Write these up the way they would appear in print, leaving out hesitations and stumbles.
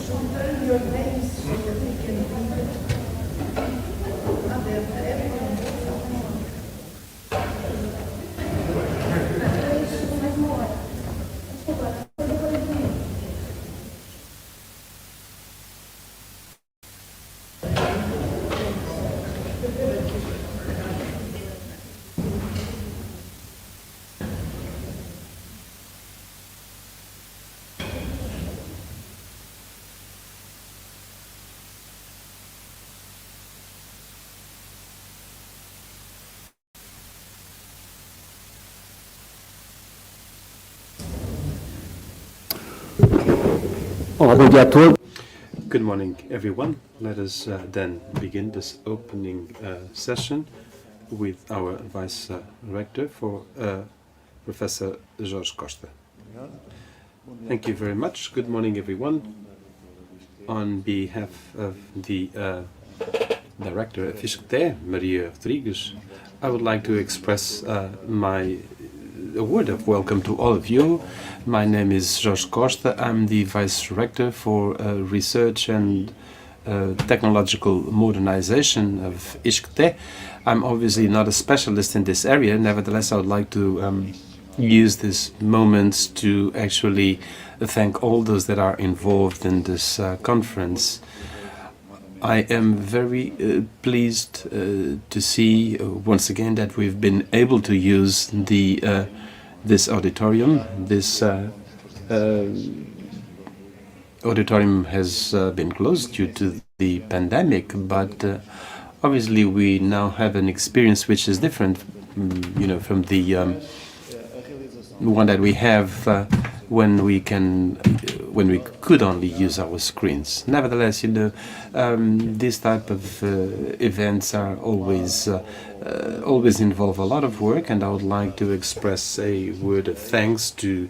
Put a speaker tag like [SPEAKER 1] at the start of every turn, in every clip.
[SPEAKER 1] your names so that we can
[SPEAKER 2] Good morning, everyone. Let us then begin this opening session with our Vice Rector, Professor Jorge Costa. Thank you very much. Good morning, everyone. On behalf of the Director of ISCTE, Maria Rodrigues, I would like to express a word of welcome to all of you. My name is Jorge Costa. I'm the Vice Rector for Research and Technological Modernization of ISCTE. I'm obviously not a specialist in this area. Nevertheless, I would like to use this moment to actually thank all those that are involved in this conference. I am very pleased to see once again that we've been able to use this auditorium. This auditorium has been closed due to the pandemic, but obviously we now have an experience which is different, from the one that we have when we could only use our screens. Nevertheless, these type of events are always involve a lot of work, and I would like to express a word of thanks to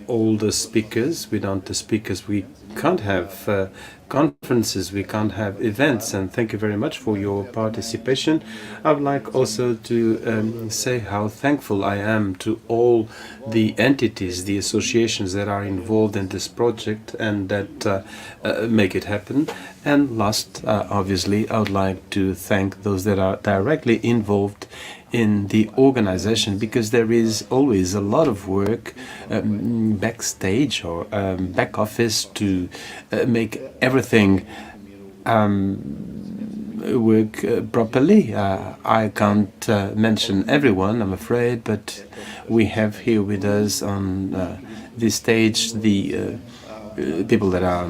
[SPEAKER 2] all the speakers. Without the speakers, we can't have conferences, we can't have events, and thank you very much for your participation. I would like also to say how thankful I am to all the entities, the associations that are involved in this project and that make it happen. And last, obviously, I would like to thank those that are directly involved in the organization, because there is always a lot of work backstage or back office to make everything work properly. I can't mention everyone, I'm afraid, but we have here with us on this stage the people that are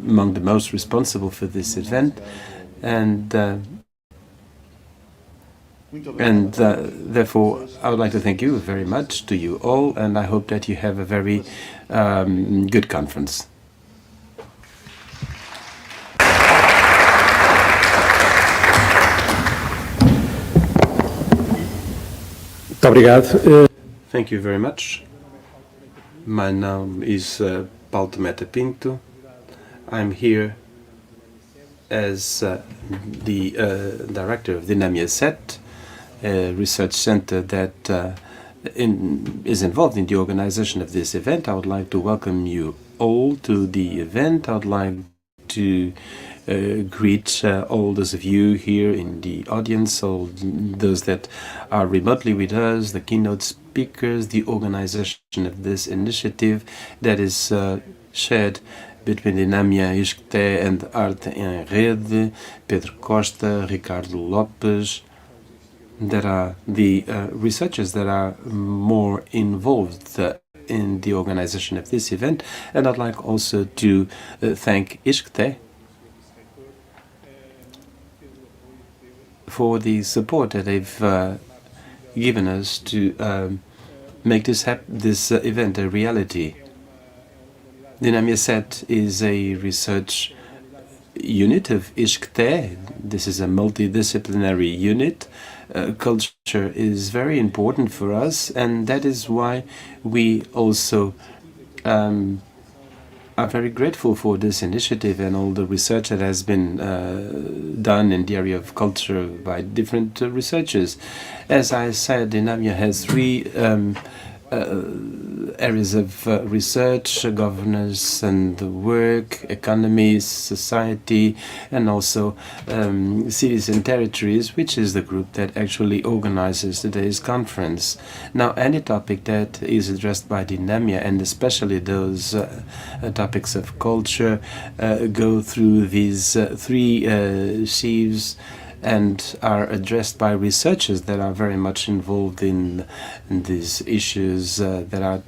[SPEAKER 2] among the most responsible for this event, and therefore I would like to thank you very much, to you all, and I hope that you have a very good conference. Thank you very much. My name is Paulo Tometa Pinto. I'm here as the director of Dinamia Set, a research center that is involved in the organization of this event. I would like to welcome you all to the event. I would like to greet all those of you here in the audience, all those that are remotely with us, the keynote speakers, the organization of this initiative that is shared between Dinamia ISCTE and Arte em Rede, Pedro Costa, Ricardo Lopes. There are the researchers that are more involved in the organization of this event, and I'd like also to thank ISCTE for the support that they've given us to make this event a reality. Dinamia Set is a research unit of ISCTE. This is a multidisciplinary unit. Culture is very important for us, and that is why we also are very grateful for this initiative and all the research that has been done in the area of culture by different researchers. As I said, Dinamia has three areas of research, governance and work, economy, society, and also cities and territories, which is the group that actually organizes today's conference. Now, any topic that is addressed by Dynamia, and especially those topics of culture, go through these three sheaves and are addressed by researchers that are very much involved in these issues that are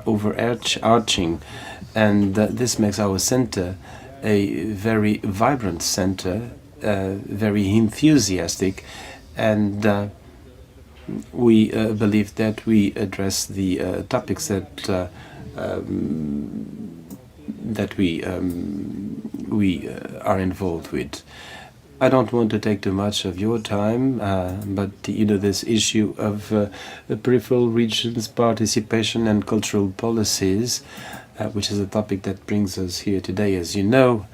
[SPEAKER 2] overarching, and this makes our center a very vibrant center, very enthusiastic, and we believe that we address the topics that we are involved with. I don't want to take too much of your time, but this issue of peripheral regions, participation and cultural policies, which is a topic that brings us here today. As you know,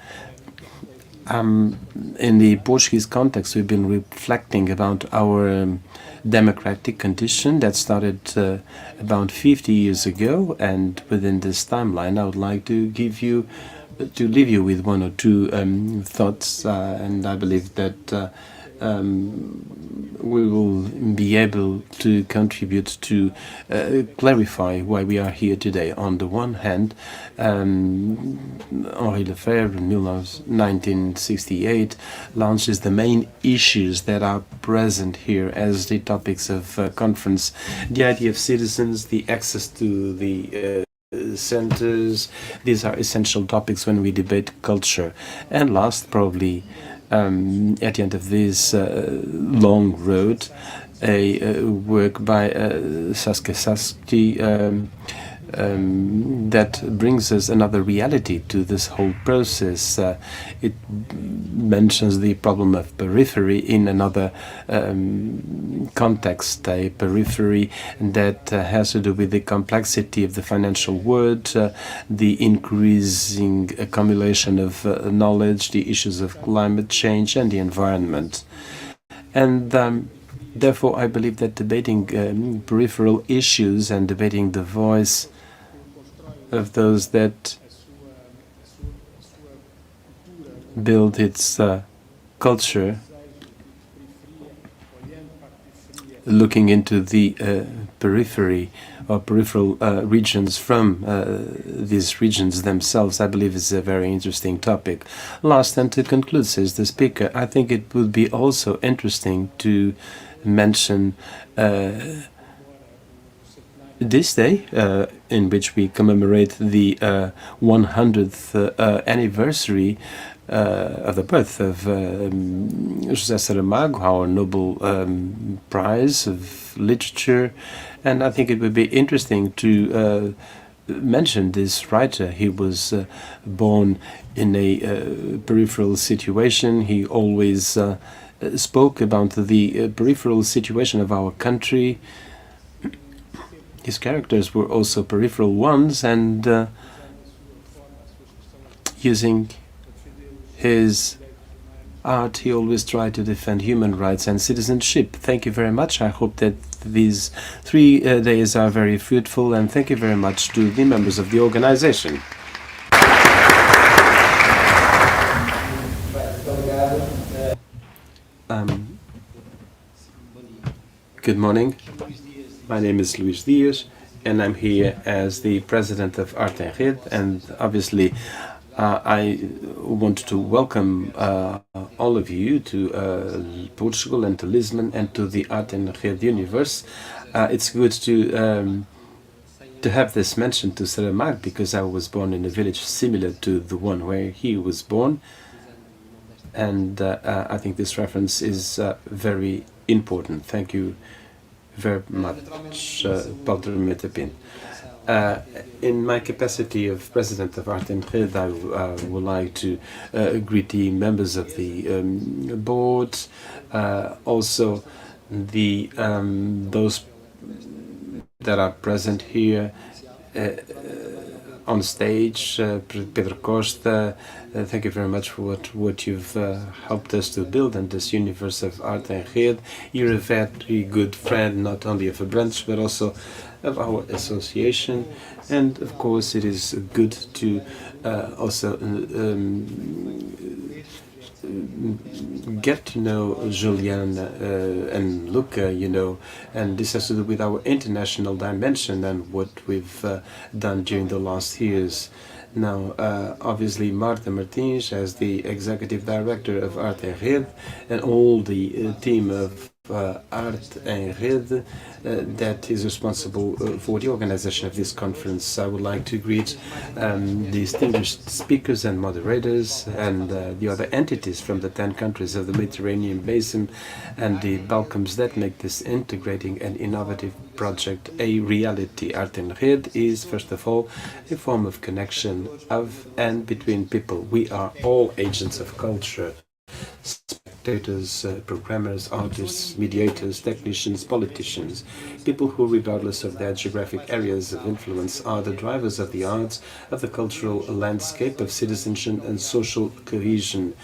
[SPEAKER 2] in the Portuguese context, we've been reflecting about our democratic condition that started about 50 years ago, and within this timeline, I would like to leave you with one or two thoughts, and I believe that we will be able to contribute to clarify why we are here today. On the one hand, Henri Lefebvre in 1968 launches the main issues that are present here as the topics of conference: the idea of citizens, the access to the centers. These are essential topics when we debate culture. And last, probably at the end of this long road, a work by Saskia Saski that brings us another reality to this whole process. It mentions the problem of periphery in another context, a periphery that has to do with the complexity of the financial world, the increasing accumulation of knowledge, the issues of climate change and the environment. And therefore, I believe that debating peripheral issues and debating the voice of those that build its culture, looking into the periphery or peripheral regions from these regions themselves, I believe is a very interesting topic. Last, and to conclude, says the speaker, I think it would be also interesting to mention this day in which we commemorate the 100th anniversary of the birth of José Saramago, our Nobel Prize of Literature. And I think it would be interesting to mention this writer. He was born in a peripheral situation. He always spoke about the peripheral situation of our country. His characters were also peripheral ones, and using his art, he always tried to defend human rights and citizenship. Thank you very much. I hope that these 3 days are very fruitful, and thank you very much to the members of the organization. Good morning. My name is Luis Dias, and I'm here as the president of Art en Rede, and obviously I want to welcome all of you to Portugal and to Lisbon and to the Art en Rede universe. It's good to have this mentioned to Saramago, because I was born in a village similar to the one where he was born, and I think this reference is very important. Thank you very much, Pedro Costa. In my capacity of president of Art en Rede, I would like to greet the members of the board, also the those that are present here, on stage, Pedro Costa. Thank you very much for what you've helped us to build in this universe of art and rede. You're a very good friend, not only of a branch, but also of our association. And of course, it is good to also get to know Julian and Luca, and this has to do with our international dimension and what we've done during the last years. Now, obviously, Marta Martins, as the executive director of Art en Rede, and all the team of Art en Rede that is responsible for the organization of this conference. I would like to greet distinguished speakers and moderators and the other entities from the 10 countries of the Mediterranean Basin and the Balkans that make this integrating and innovative project a reality. Art en Rede is, first of all, a form of connection of and between people. We are all agents of culture. Spectators, programmers, artists, mediators, technicians, politicians, people who, regardless of their geographic areas of influence, are the drivers of the arts, of the cultural landscape, of citizenship and social cohesion.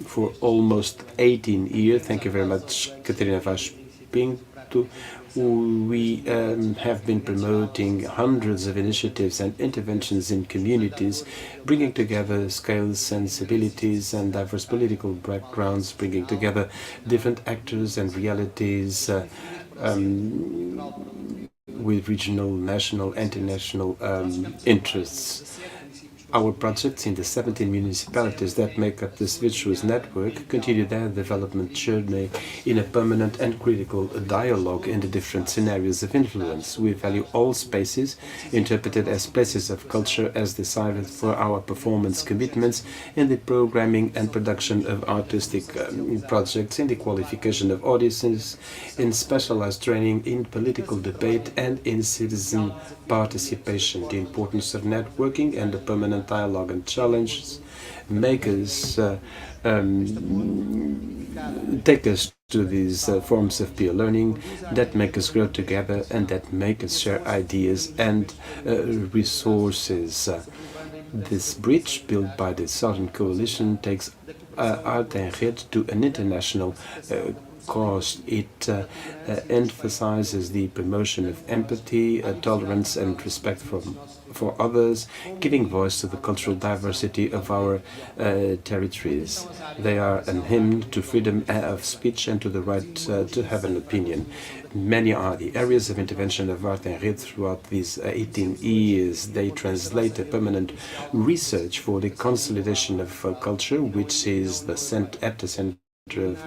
[SPEAKER 2] For almost 18 years, thank you very much, Catarina Vaz Pinto, we have been promoting hundreds of initiatives and interventions in communities, bringing together scales, sensibilities, and diverse political backgrounds, bringing together different actors and realities with regional, national, international interests. Our projects in the 17 municipalities that make up this virtuous network continue their development journey in a permanent and critical dialogue in the different scenarios of influence. We value all spaces, interpreted as places of culture, as decided for our performance commitments in the programming and production of artistic projects, in the qualification of audiences, in specialized training, in political debate, and in citizen participation. The importance of networking and the permanent dialogue and challenges make us take us to these forms of peer learning that make us grow together and that make us share ideas and resources. This bridge built by the Southern Coalition takes Art en Rede to an international cost. It emphasizes the promotion of empathy, tolerance, and respect for others, giving voice to the cultural diversity of our territories. They are an hymn to freedom of speech and to the right to have an opinion. Many are the areas of intervention of Art en Rede throughout these 18 years. They translate a permanent research for the consolidation of culture, which is at the center of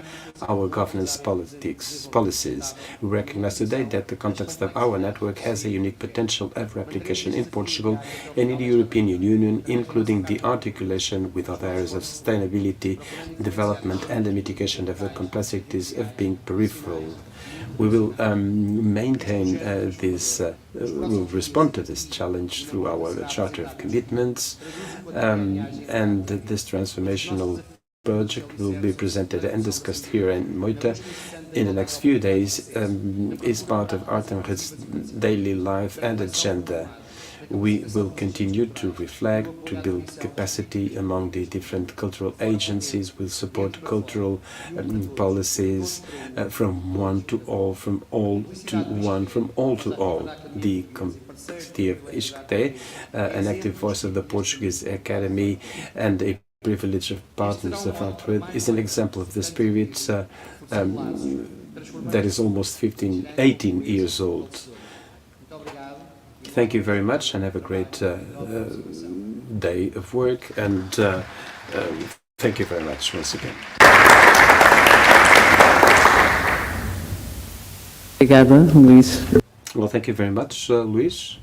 [SPEAKER 2] our governance policies. We recognize today that the context of our network has a unique potential of replication in Portugal and in the European Union, including the articulation with other areas of sustainability, development, and the mitigation of the complexities of being peripheral. We will maintain we'll respond to this challenge through our Charter of Commitments, and this transformational project will be presented and discussed here in Moita in the next few days. Is part of Art en Rede's daily life and agenda. We will continue to reflect, to build capacity among the different cultural agencies. We'll support cultural policies from one to all, from all to one, from all to all. The complexity of ISCTE, an active voice of the Portuguese Academy, and a privilege of partners of Art en Rede is an example of the spirit that is almost 18 years old. Thank you very much and have a great day of work, and thank you very much once again.
[SPEAKER 3] Obrigada, Luís.
[SPEAKER 2] Well, thank you very much, Luís.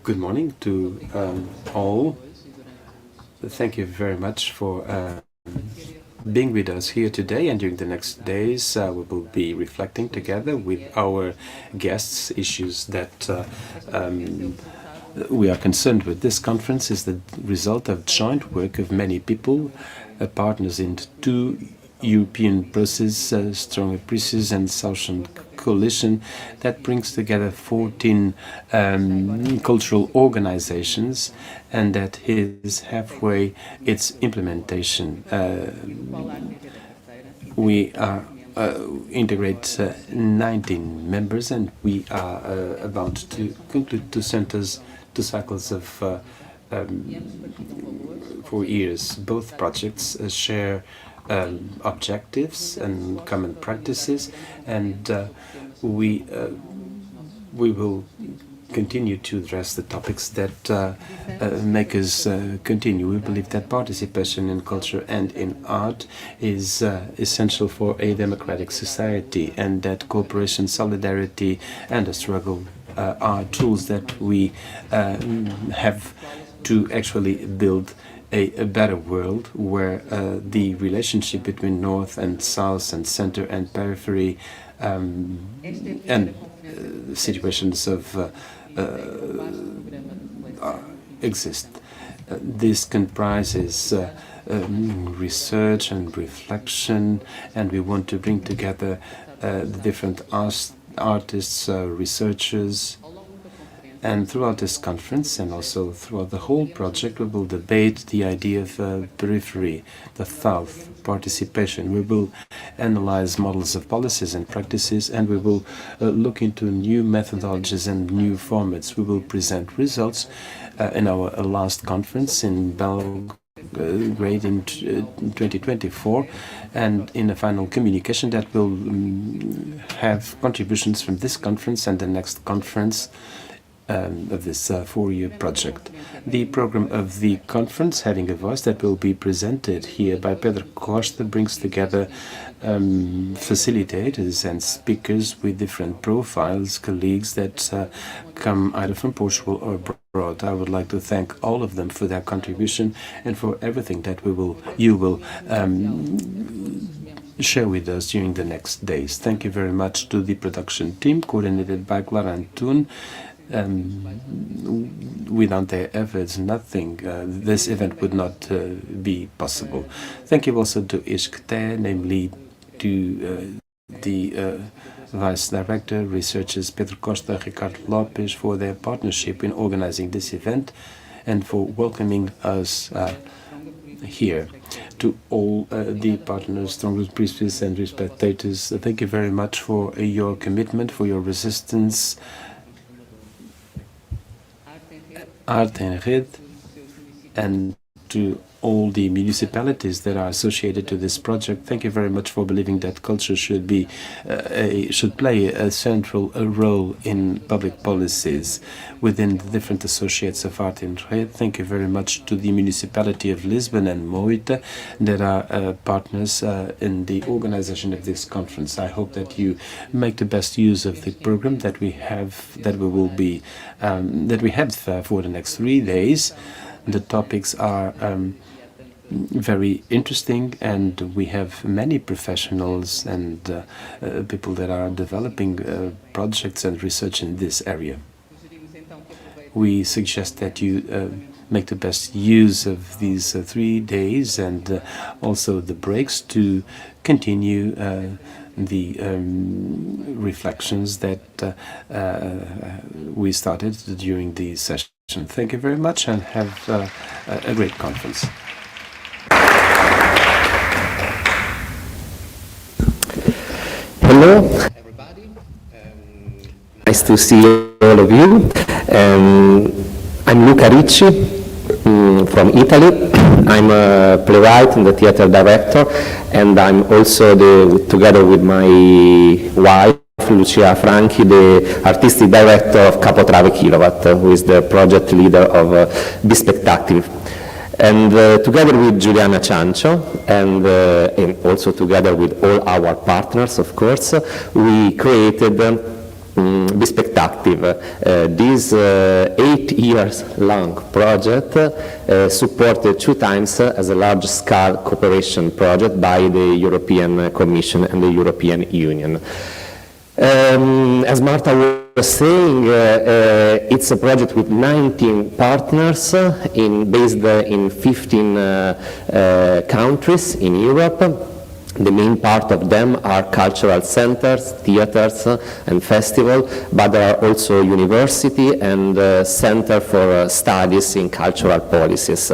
[SPEAKER 2] Good morning to all. Thank you very much for being with us here today, and during the next days we will be reflecting together with our guests issues that we are concerned with. This conference is the result of joint work of many people, partners in 2 European process, stronger process and social coalition that brings together 14 cultural organizations, and that is halfway its implementation. We are integrate 19 members, and we are about to conclude two cycles of 4 years. Both projects share objectives and common practices, and we will continue to address the topics that make us continue. We believe that participation in culture and in art is essential for a democratic society, and that cooperation, solidarity, and the struggle are tools that we have to actually build a better world where the relationship between North and South and Center and Periphery and situations of exist. This comprises research and reflection, and we want to bring together the different artists, researchers, and throughout this conference and also throughout the whole project, we will debate the idea of periphery, the South, participation. We will analyze models of policies and practices, and we will look into new methodologies and new formats. We will present results in our last conference in Belgrade in 2024, and in a final communication that will have contributions from this conference and the next conference of this 4-year project. The program of the conference, Having a Voice, that will be presented here by Pedro Costa, brings together facilitators and speakers with different profiles, colleagues that come either from Portugal or abroad. I would like to thank all of them for their contribution and for everything that you will share with us during the next days. Thank you very much to the production team, coordinated by Clara Antun. Without their efforts, nothing, this event would not be possible. Thank you also to ISCTE, namely to the Vice Director, Researchers Pedro Costa, Ricardo Lopes, for their partnership in organizing this event and for welcoming us here. To all the partners, strong priests and spectators, thank you very much for your commitment, for your resistance. Art and Red, and to all the municipalities that are associated to this project. Thank you very much for believing that culture should play a central role in public policies within the different associates of Art and Red. Thank you very much to the municipality of Lisbon and Moita that are partners in the organization of this conference. I hope that you make the best use of the program that we have, that we have for the next 3 days. The topics are very interesting, and we have many professionals and people that are developing projects and research in this area. We suggest that you make the best use of these 3 days and also the breaks to continue the reflections that we started during the session. Thank you very much, and have a great conference.
[SPEAKER 4] Hello, everybody. Nice to see all of you. I'm Luca Ricci from Italy. I'm a playwright and the theater director, and I'm also, together with my wife, Lucia Franchi, the artistic director of Capotrave Kilowatt, who is the project leader of Bispectative. And together with Giuliana Ciancio, and also together with all our partners, of course, we created Bispectative. This 8 years long project supported 2 times as a large-scale cooperation project by the European Commission and the European Union. As Marta was saying, it's a project with 19 partners based in 15 countries in Europe. The main part of them are cultural centers, theaters, and festivals, but there are also university and center for studies in cultural policies.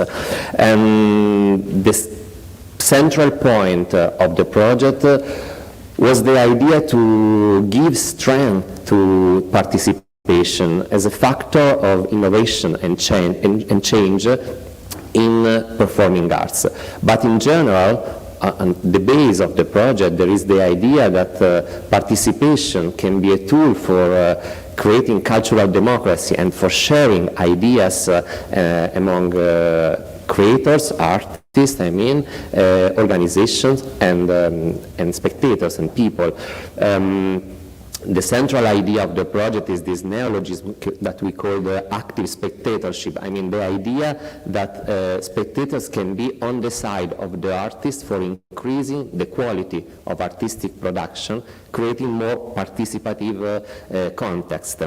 [SPEAKER 4] And this central point of the project was the idea to give strength to participation as a factor of innovation and change in performing arts. But in general, on the base of the project, there is the idea that participation can be a tool for creating cultural democracy and for sharing ideas among creators, artists, organizations, and spectators and people. The central idea of the project is this neologism that we call the active spectatorship. I mean, the idea that spectators can be on the side of the artist for increasing the quality of artistic production, creating more participative context.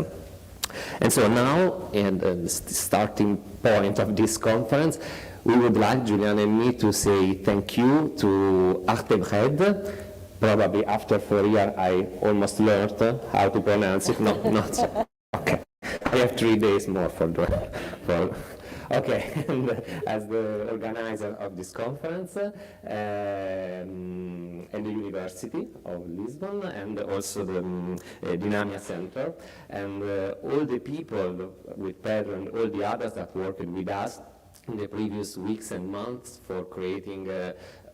[SPEAKER 4] And so now, in the starting point of this conference, we would like, Julian and me, to say thank you to Artebred. Probably after 4 years, I almost learned how to pronounce it. No, not so. Okay. I have 3 days more for okay. And as the organizer of this conference, and the University of Lisbon, and also the Dynamia Center, and all the people with Pedro and all the others that worked with us in the previous weeks and months for creating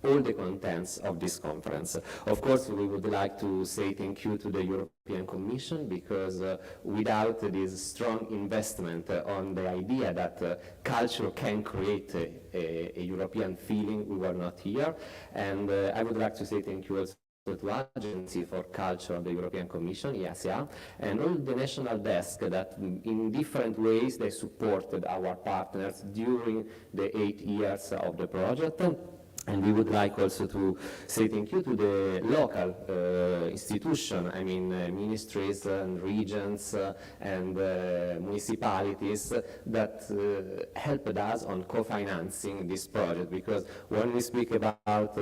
[SPEAKER 4] all the contents of this conference. Of course, we would like to say thank you to the European Commission, because without this strong investment on the idea that culture can create a European feeling, we were not here. And I would like to say thank you also to Agency for Culture of the European Commission, EASA, and all the national desks that in different ways they supported our partners during the 8 years of the project. And we would like also to say thank you to the local institution, I mean ministries and regions and municipalities that helped us on co-financing this project, because when we speak about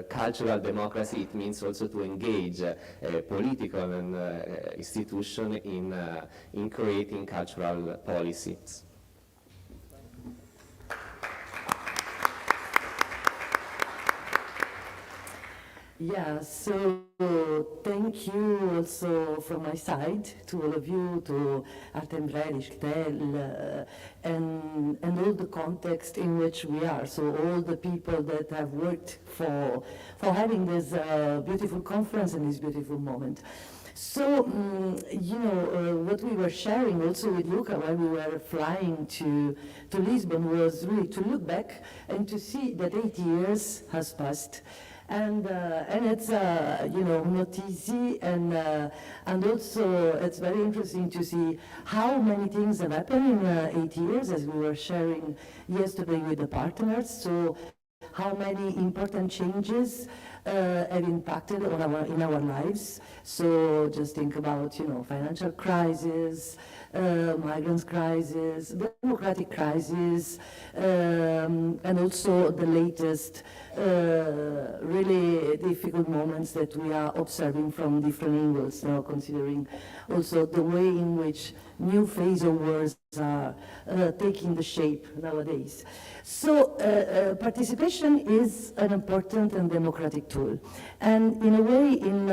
[SPEAKER 4] cultural democracy, it means also to engage political and institution in creating cultural policies.
[SPEAKER 1] Yeah, so thank you also from my side to all of you, to Artembrel, Ishtel, and all the context in which we are. So all the people that have worked for having this beautiful conference and this beautiful moment. So, what we were sharing also with Luca while we were flying to Lisbon was really to look back and to see that 8 years has passed. And it's not easy, and also it's very interesting to see how many things have happened in 8 years, as we were sharing yesterday with the partners. So how many important changes have impacted on in our lives. So just think about financial crisis, migrants crisis, democratic crisis, and also the latest really difficult moments that we are observing from different angles now, considering also the way in which new phase of wars are taking the shape nowadays. So participation is an important and democratic tool. And in a way, in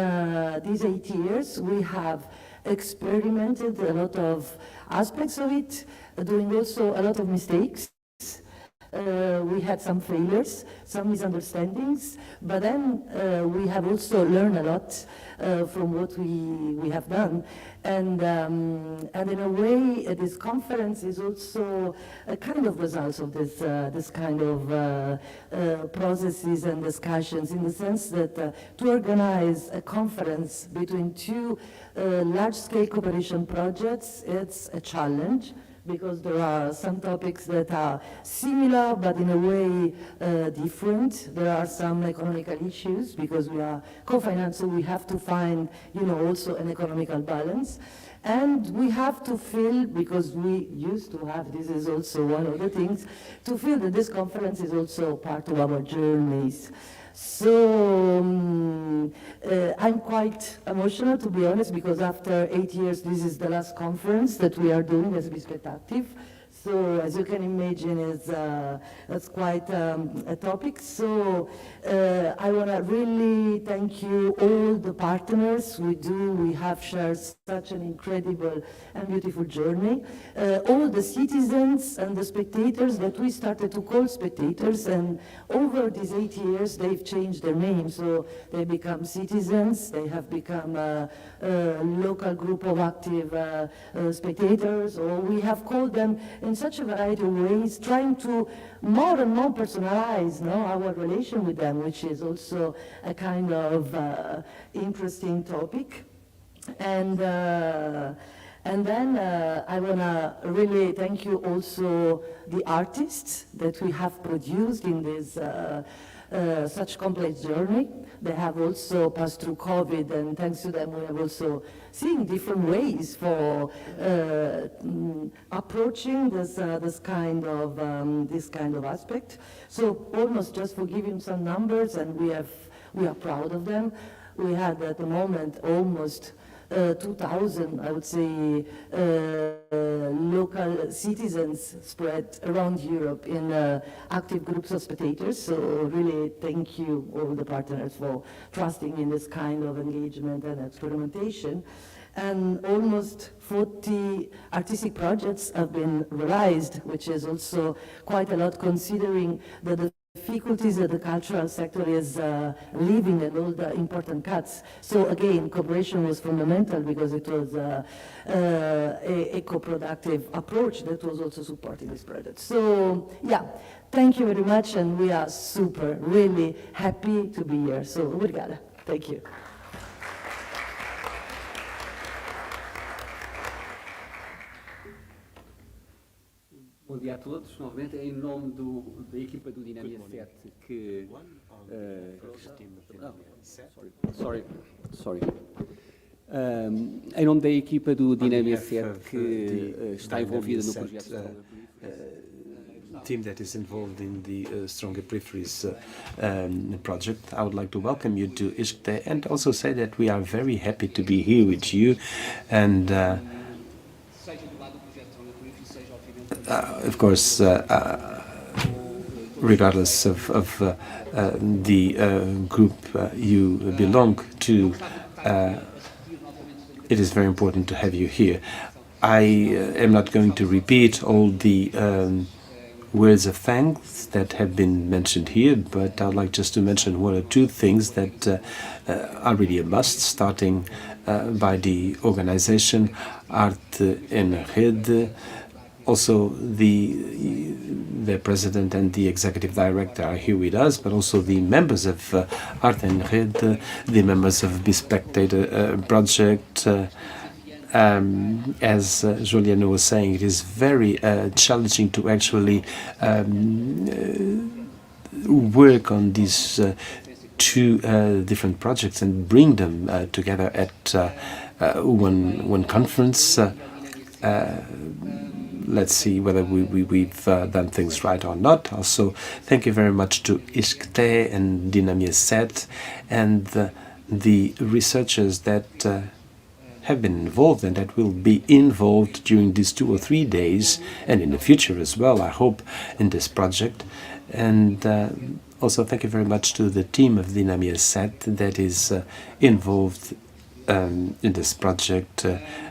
[SPEAKER 1] these 8 years, we have experimented a lot of aspects of it, doing also a lot of mistakes. We had some failures, some misunderstandings, but then we have also learned a lot from what we have done. And in a way, this conference is also a kind of result of this kind of processes and discussions, in the sense that to organize a conference between two large-scale cooperation projects, it's a challenge, because there are some topics that are similar, but in a way different. There are some economical issues, because we are co-financed, so we have to find, also an economical balance. And we have to feel, because we used to have, this is also one of the things, to feel that this conference is also part of our journeys. So I'm quite emotional, to be honest, because after 8 years, this is the last conference that we are doing as Bispet Active. So as you can imagine, it's quite a topic. So I want to really thank you, all the partners we have shared such an incredible and beautiful journey. All the citizens and the spectators that we started to call spectators, and over these 8 years, they've changed their name. So they become citizens, they have become a local group of active spectators, or we have called them in such a variety of ways, trying to more and more personalize our relation with them, which is also a kind of interesting topic. And then I want to really thank you also the artists that we have produced in this such complex journey. They have also passed through COVID, and thanks to them we have also seen different ways for approaching this kind of aspect. So almost just for giving some numbers, and we are proud of them. We had at the moment almost 2,000, I would say, local citizens spread around Europe in active groups of spectators. So really thank you, all the partners, for trusting in this kind of engagement and experimentation. And almost 40 artistic projects have been realized, which is also quite a lot considering the difficulties that the cultural sector is living and all the important cuts. So again, cooperation was fundamental because it was a co-productive approach that was also supporting this project. So yeah, thank you very much, and we are really happy to be here. So obrigada. Thank you.
[SPEAKER 3] Bom dia a todos, novamente, em nome da equipa do Dinâmia 7 que... Em nome da equipa do Dinâmia 7 que está envolvida no projeto
[SPEAKER 2] team that is involved in the Stronger Peripheries project. I would like to welcome you to Iskte and also say that we are very happy to be here with you, and of course, regardless of the group you belong to, it is very important to have you here. I am not going to repeat all the words of thanks that have been mentioned here, but I'd like just to mention one or two things that are really a must, starting by the organization Art en Rede. Also, the president and the executive director are here with us, but also the members of Art en Rede, the members of the Spectator Project. As Juliana was saying, it is very challenging to actually work on these two different projects and bring them together at one conference. Let's see whether we've done things right or not. Also, thank you very much to Iskte and Dinamie Set and the researchers that have been involved and that will be involved during these 2 or 3 days and in the future as well, I hope, in this project. And also thank you very much to the team of Dinamie Set that is involved in this project,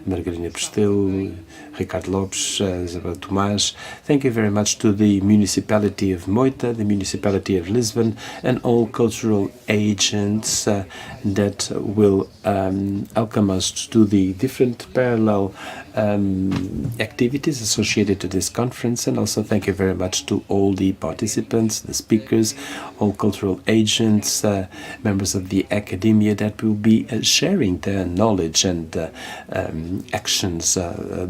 [SPEAKER 2] Margarina Postil, Ricardo Lopes, Isabel Tomás. Thank you very much to the municipality of Moita, the municipality of Lisbon, and all cultural agents that will welcome us to the different parallel activities associated to this conference. And also thank you very much to all the participants, the speakers, all cultural agents, members of the academia that will be sharing their knowledge and actions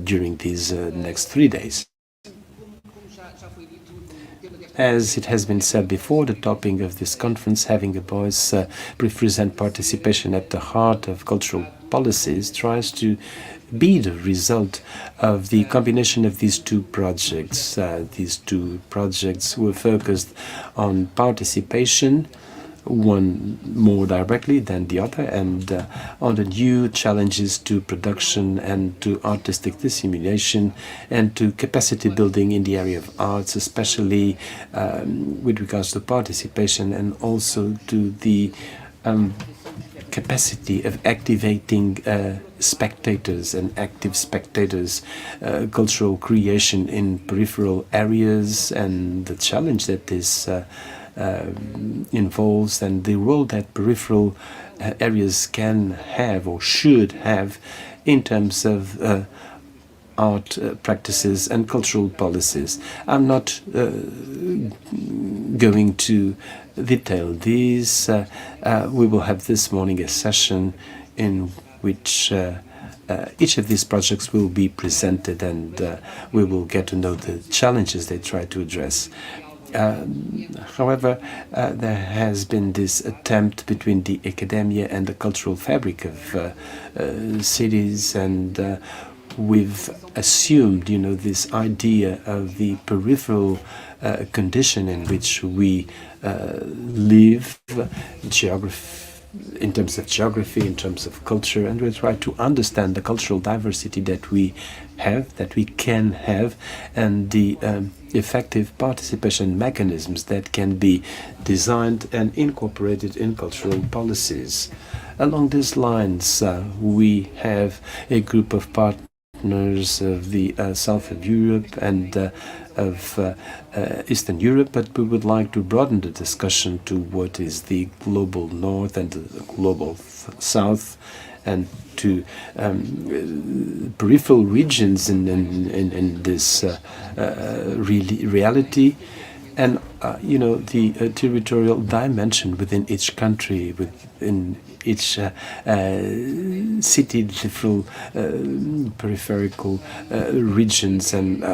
[SPEAKER 2] during these next 3 days. As it has been said before, the topic of this conference, having a voice, peripheries and participation at the heart of cultural policies, tries to be the result of the combination of these two projects. These two projects were focused on participation, one more directly than the other, and on the new challenges to production and to artistic dissemination and to capacity building in the area of arts, especially with regards to participation, and also to the capacity of activating spectators and active spectators, cultural creation in peripheral areas, and the challenge that this involves, and the role that peripheral areas can have or should have in terms of art practices and cultural policies. I'm not going to detail these. We will have this morning a session in which each of these projects will be presented, and we will get to know the challenges they try to address. However, there has been this attempt between the academia and the cultural fabric of cities, and we've assumed, this idea of the peripheral condition in which we live, in terms of geography, in terms of culture, and we try to understand the cultural diversity that we have, that we can have, and the effective participation mechanisms that can be designed and incorporated in cultural policies. Along these lines, we have a group of partners of the south of Europe and of Eastern Europe, but we would like to broaden the discussion to what is the global north and the global south, and to peripheral regions in this reality, and the territorial dimension within each country, within each city, different peripheral regions, and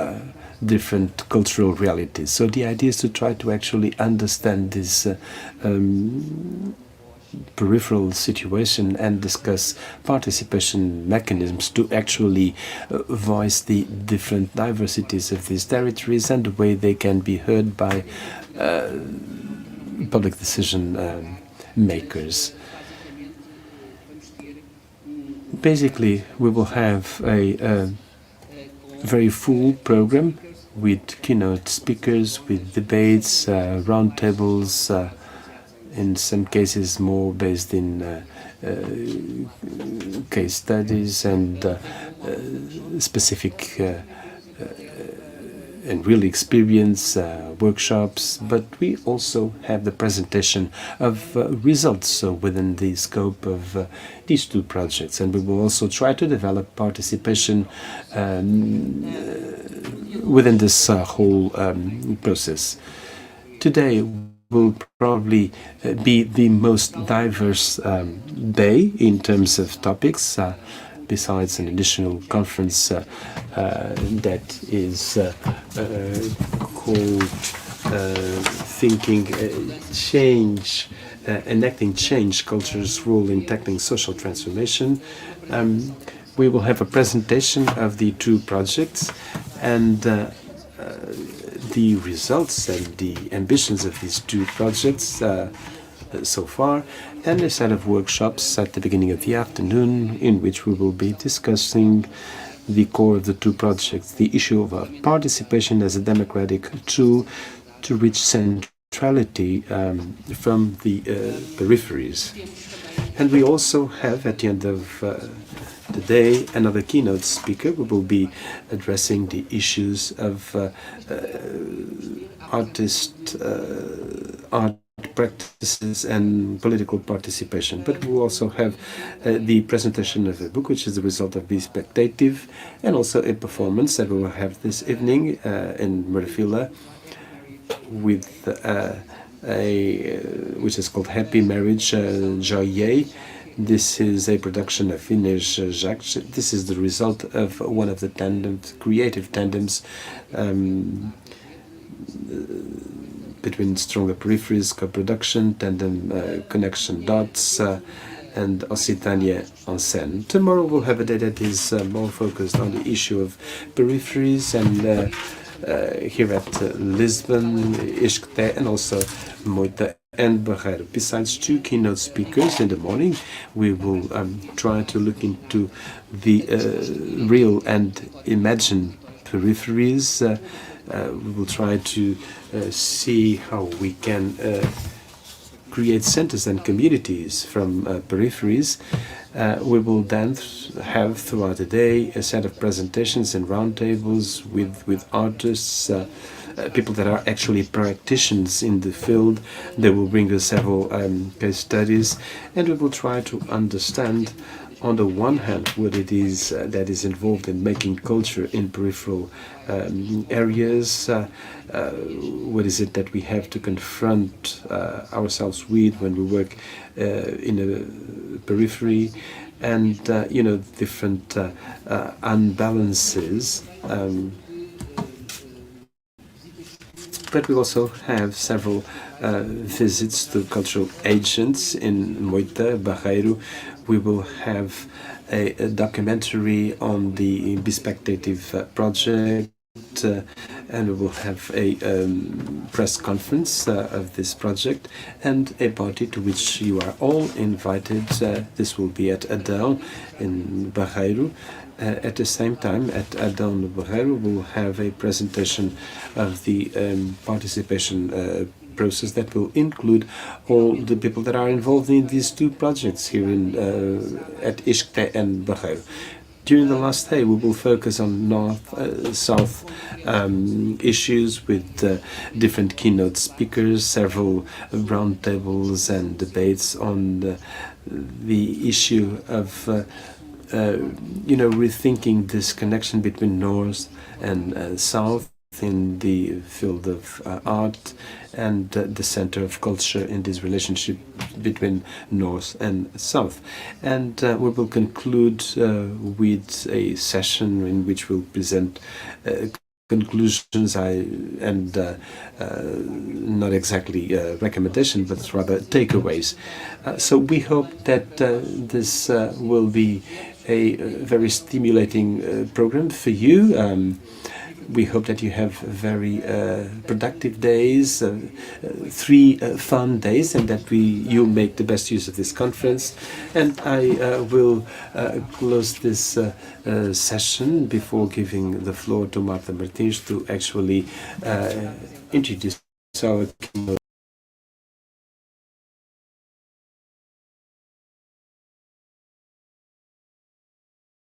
[SPEAKER 2] different cultural realities. So the idea is to try to actually understand this peripheral situation and discuss participation mechanisms to actually voice the different diversities of these territories and the way they can be heard by public decision makers. Basically, we will have a very full program with keynote speakers, with debates, roundtables, in some cases more based in case studies and specific and real experience workshops, but we also have the presentation of results within the scope of these two projects, and we will also try to develop participation within this whole process. Today will probably be the most diverse day in terms of topics, besides an additional conference that is called Thinking Change, Enacting Change, Culture's Role in Tackling Social Transformation. We will have a presentation of the two projects and the results and the ambitions of these two projects so far, and a set of workshops at the beginning of the afternoon in which we will be discussing the core of the two projects, the issue of participation as a democratic tool to reach centrality from the peripheries. And we also have, at the end of the day, another keynote speaker who will be addressing the issues of art practices and political participation. But we will also have the presentation of a book, which is the result of the spectative, and also a performance that we will have this evening in Marfila with which is called Happy Marriage Joyeux. This is a production of Inês Jacques. This is the result of one of the creative tandems between Stronger Peripheries co-production, Tandem Connection Dots, and Occitania en Scène. Tomorrow we'll have a day that is more focused on the issue of peripheries, and here at Lisbon, Isqueté, and also Moita and Barreiro. Besides 2 keynote speakers in the morning, we will try to look into the real and imagined peripheries. We will try to see how we can create centers and communities from peripheries. We will then have throughout the day a set of presentations and roundtables with artists, people that are actually practitioners in the field. They will bring us several case studies, and we will try to understand, on the one hand, what it is that is involved in making culture in peripheral areas. What is it that we have to confront ourselves with when we work in a periphery, and different unbalances. But we also have several visits to cultural agents in Moita, Barreiro. We will have a documentary on the Bispectative project, and we will have a press conference of this project and a party to which you are all invited. This will be at Adão in Barreiro. At the same time, at Adão no Barreiro, we'll have a presentation of the participation process that will include all the people that are involved in these 2 projects here at Isqueté and Barreiro. During the last day, we will focus on north-south issues with different keynote speakers, several roundtables and debates on the issue of rethinking this connection between north and south in the field of art, and the center of culture in this relationship between north and south. And we will conclude with a session in which we'll present conclusions and not exactly recommendation, but rather takeaways. So we hope that this will be a very stimulating program for you. We hope that you have very productive days, 3 fun days, and that you make the best use of this conference. And I will close this session before giving the floor to Marta Martins to actually introduce our keynote